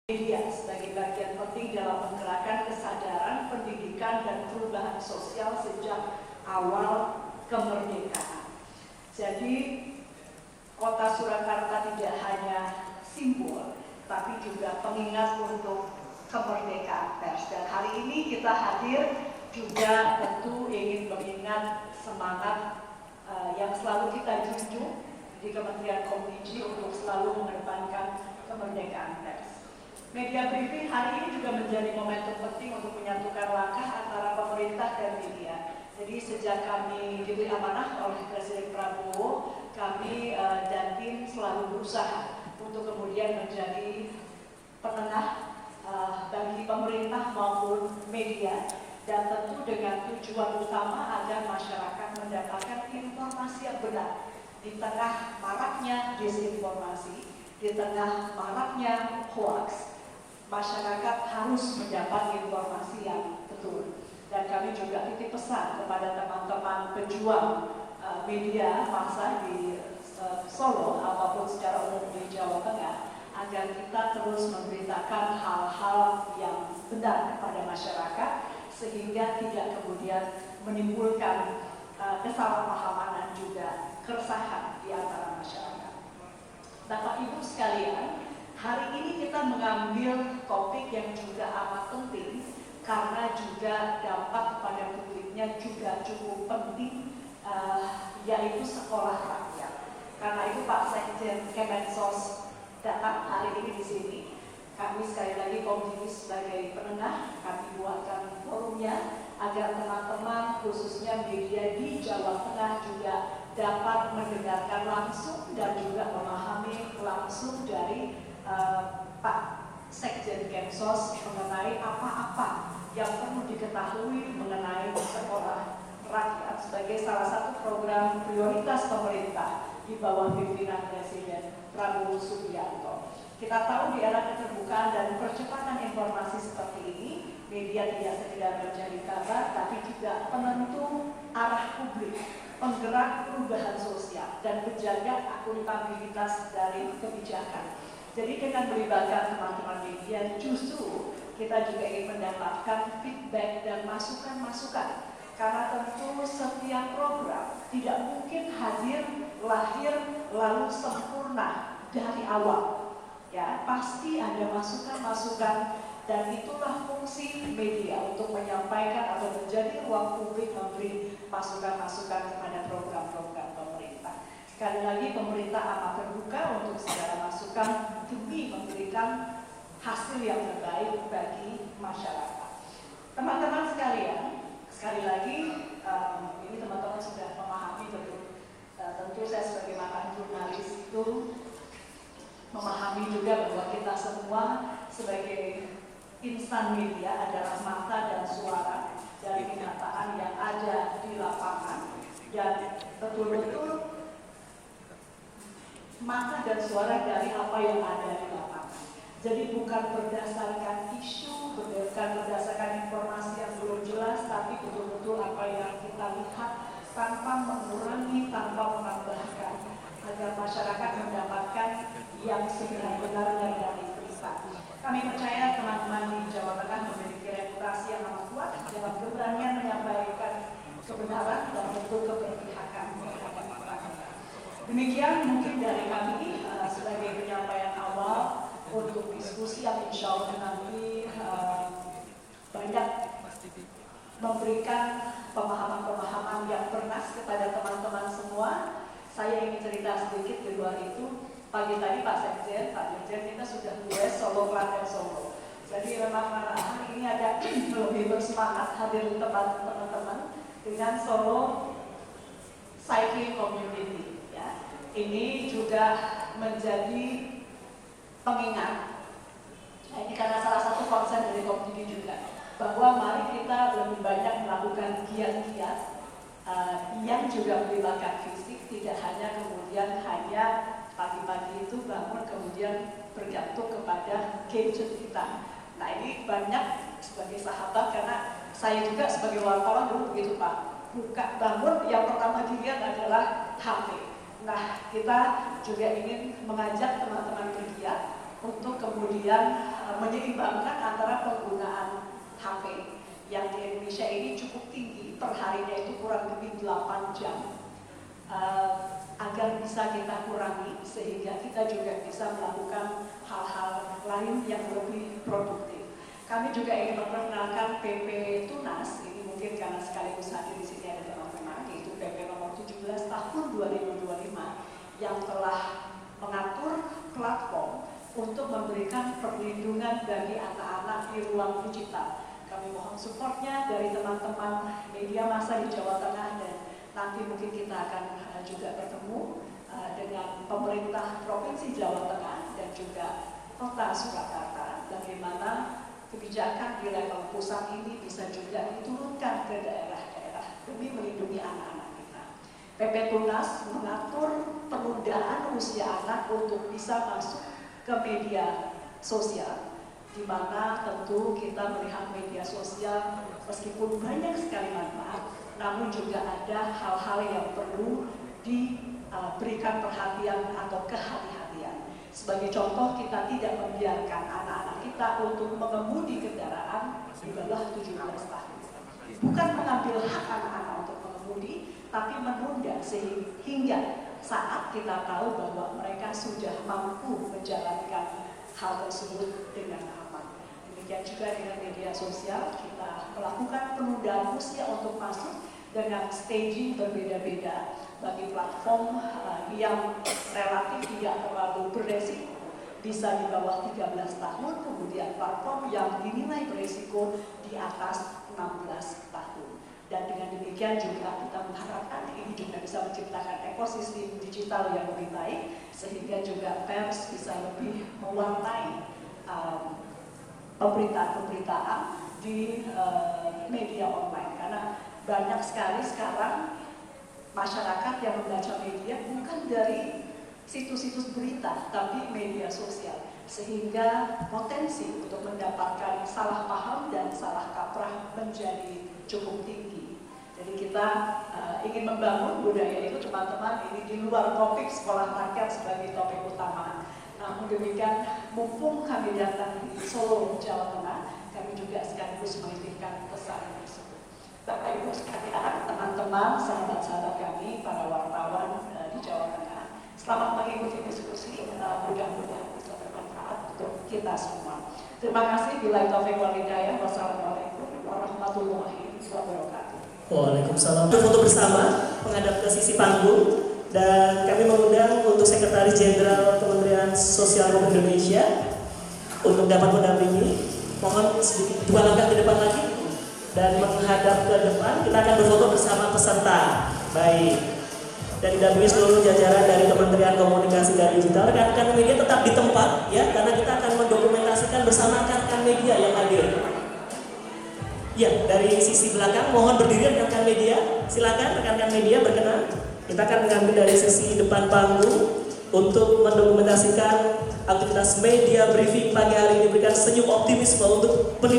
media sebagai bagian penting dalam menggerakkan kesadaran, pendidikan, dan perubahan sosial sejak awal kemerdekaan. Jadi, Kota Surakarta tidak hanya simbol, tapi juga pengingat untuk kemerdekaan pers. Dan hari ini kita hadir juga tentu ingin mengingat semangat yang selalu kita junjung di Kementerian Komunikasi untuk selalu mengedepankan kemerdekaan pers. Media briefing hari ini juga menjadi momentum penting untuk menyatukan langkah antara pemerintah dan media. Jadi sejak kami diberi amanah oleh Presiden Prabowo, kami dan tim selalu berusaha untuk kemudian menjadi penengah bagi pemerintah maupun media, dan tentu dengan tujuan utama agar masyarakat mendapatkan informasi yang benar di tengah maraknya disinformasi, di tengah maraknya hoax. Masyarakat harus mendapat informasi yang betul. Dan kami juga titip pesan kepada teman-teman pejuang media massa di Solo ataupun secara umum di Jawa Tengah, agar kita terus memberitakan hal-hal yang benar kepada masyarakat sehingga tidak kemudian menimbulkan kesalahpahaman dan juga keresahan di antara masyarakat. Bapak Ibu sekalian, hari ini kita mengambil topik yang juga amat penting karena juga dampak kepada publiknya juga cukup penting, yaitu sekolah rakyat. Karena itu Pak Sekjen Kemensos datang hari ini di sini. Kami sekali lagi Komdivisi sebagai penengah, kami buatkan forumnya agar teman-teman khususnya media di Jawa Tengah juga dapat mendengarkan langsung dan juga memahami langsung dari Pak Sekjen Kemsos mengenai apa-apa yang perlu diketahui mengenai sekolah rakyat sebagai salah satu program prioritas pemerintah di bawah pimpinan Presiden Prabowo Subianto. Kita tahu di era keterbukaan dan percepatan informasi seperti ini, media tidak sekedar mencari kabar, tapi juga penentu arah publik, penggerak perubahan sosial, dan penjaga akuntabilitas dari kebijakan. Jadi dengan melibatkan teman-teman media, justru kita juga ingin mendapatkan feedback dan masukan-masukan. Karena tentu setiap program tidak mungkin hadir, lahir, lalu sempurna dari awal. Ya, pasti ada masukan-masukan, dan itulah fungsi media untuk menyampaikan atau menjadi ruang publik memberi masukan-masukan kepada program-program pemerintah. Sekali lagi pemerintah amat terbuka untuk segala masukan demi memberikan hasil yang terbaik bagi masyarakat. Teman-teman sekalian, sekali lagi ini teman-teman sudah memahami betul. Tentu saya sebagai mantan jurnalis itu memahami juga bahwa kita semua sebagai insan media adalah mata dan suara dari kenyataan yang ada di lapangan, dan betul-betul mata dan suara dari apa yang ada di lapangan. Jadi bukan berdasarkan isu, bukan berdasarkan informasi yang belum jelas, tapi betul-betul apa yang kita lihat tanpa mengurangi, tanpa menambahkan, agar masyarakat mendapatkan yang sebenar-benarnya dari berita. Kami percaya teman-teman di Jawa Tengah memiliki reputasi yang amat kuat dalam keberanian menyampaikan kebenaran dan bentuk keberpihakan. Demikian mungkin dari kami sebagai penyampaian awal untuk diskusi yang insya Allah nanti banyak memberikan pemahaman-pemahaman yang bernas kepada teman-teman semua. Saya ingin cerita sedikit di luar itu. Pagi tadi Pak Sekjen, kita sudah mulai Solo Klaten Solo. Jadi memang hari ini ada lebih bersemangat hadir di tempat teman-teman dengan Solo Cycling Community. Ya. Ini juga menjadi pengingat. Nah, ini karena salah satu konsen dari Komdigi juga, bahwa mari kita lebih banyak melakukan giat-giat yang juga melibatkan fisik, tidak hanya kemudian pagi-pagi itu bangun kemudian bergantung kepada gadget kita. Nah ini banyak sebagai sahabat, karena saya juga sebagai wartawan dulu begitu Pak, buka bangun yang pertama dilihat adalah HP. Nah kita juga ingin mengajak teman-teman bergiat untuk kemudian menyeimbangkan antara penggunaan HP yang di Indonesia ini cukup tinggi, perharinya itu kurang lebih 8 jam, agar bisa kita kurangi sehingga kita juga bisa melakukan hal-hal lain yang lebih produktif. Kami juga ingin memperkenalkan PP Tunas, ini mungkin karena sekaligus hadir di sini ada teman-teman, yaitu PP nomor 17 tahun 2025 yang telah mengatur platform untuk memberikan perlindungan bagi anak-anak di ruang digital. Kami mohon supportnya dari teman-teman media massa di Jawa Tengah, dan nanti mungkin kita akan juga bertemu dengan pemerintah Provinsi Jawa Tengah dan juga Kota Surakarta, bagaimana kebijakan di level pusat ini bisa juga diturunkan ke daerah-daerah demi melindungi anak-anak kita. PP Tunas mengatur penundaan usia anak untuk bisa masuk ke media sosial, di mana tentu kita melihat media sosial meskipun banyak sekali manfaat, namun juga ada hal-hal yang perlu diberikan perhatian atau kehati-hatian. Sebagai contoh, kita tidak membiarkan anak-anak kita untuk mengemudi kendaraan di bawah 17 tahun. Bukan mengambil hak anak-anak untuk mengemudi, tapi menunda sehingga saat kita tahu bahwa mereka sudah mampu menjalankan hal tersebut dengan aman. Demikian juga dengan media sosial, kita melakukan penundaan usia untuk masuk dengan staging berbeda-beda bagi platform yang relatif tidak terlalu beresiko, bisa di bawah 13 tahun, kemudian platform yang dinilai beresiko di atas 16 tahun. Dan dengan demikian juga kita mengharapkan ini juga bisa menciptakan ekosistem digital yang lebih baik, sehingga juga pers bisa lebih mewarnai pemberitaan-pemberitaan di media online. Karena banyak sekali sekarang masyarakat yang membaca media bukan dari situs-situs berita, tapi media sosial, sehingga potensi untuk mendapatkan salah paham dan salah kaprah menjadi cukup tinggi. Jadi kita ingin membangun budaya itu, teman-teman, ini di luar topik sekolah rakyat sebagai topik utama. Namun demikian, mumpung kami datang di Solo, Jawa Tengah, kami juga sekaligus menitipkan pesan tersebut. Bapak Ibu sekalian, teman-teman, sahabat-sahabat kami, para wartawan di Jawa Tengah, selamat mengikuti diskusi, mudah-mudahan bisa bermanfaat untuk kita semua. Terima kasih. Billahi taufiq wal hidayah. Wassalamualaikum warahmatullahi wabarakatuh. Waalaikumsalam. Foto bersama menghadap ke sisi panggung, dan kami mengundang untuk Sekretaris Jenderal Kementerian Sosial Republik Indonesia untuk dapat mendampingi. Mohon sedikit 2 langkah ke depan lagi dan menghadap ke depan. Kita akan berfoto bersama peserta. Baik. Dan didampingi seluruh jajaran dari Kementerian Komunikasi dan Digital. Rekan-rekan media tetap di tempat ya, karena kita akan mendokumentasikan bersama rekan-rekan media yang hadir. Ya, dari sisi belakang mohon berdiri rekan-rekan media. Silakan rekan-rekan media berkenan. Kita akan mengambil dari sisi depan panggung untuk mendokumentasikan aktivitas media briefing pagi hari ini, berikan senyum optimisme untuk pendidikan.